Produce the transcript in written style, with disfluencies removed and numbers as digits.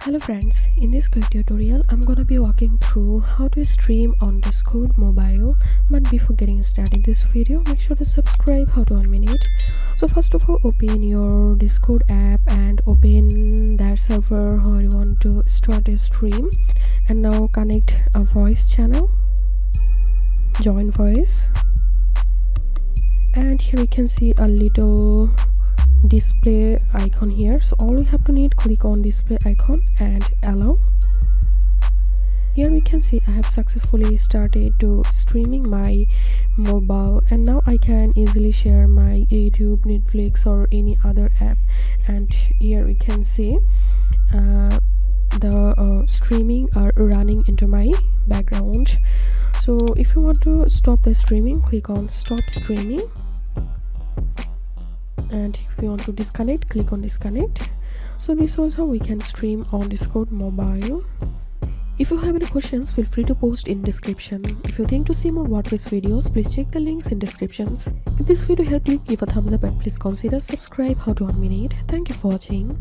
Hello friends, in this quick tutorial I'm gonna be walking through how to stream on Discord mobile. But before getting started this video, make sure to subscribe. How to unmute it. So first of all, open your Discord app and open that server where you want to start a stream, and now connect a voice channel, join voice, and here you can see a little display icon here. So all we have to need, click on display icon and allow. Here we can see I have successfully started to streaming my mobile, and now I can easily share my YouTube, Netflix or any other app. And here we can see the streaming are running into my background. So if you want to stop the streaming, click on stop streaming, and if you want to disconnect, click on disconnect. So this was how we can stream on Discord mobile. If you have any questions, feel free to post in description. If you think to see more WordPress videos, please check the links in descriptions. If this video helped you, give a thumbs up and please consider subscribe. How to unmute it. Thank you for watching.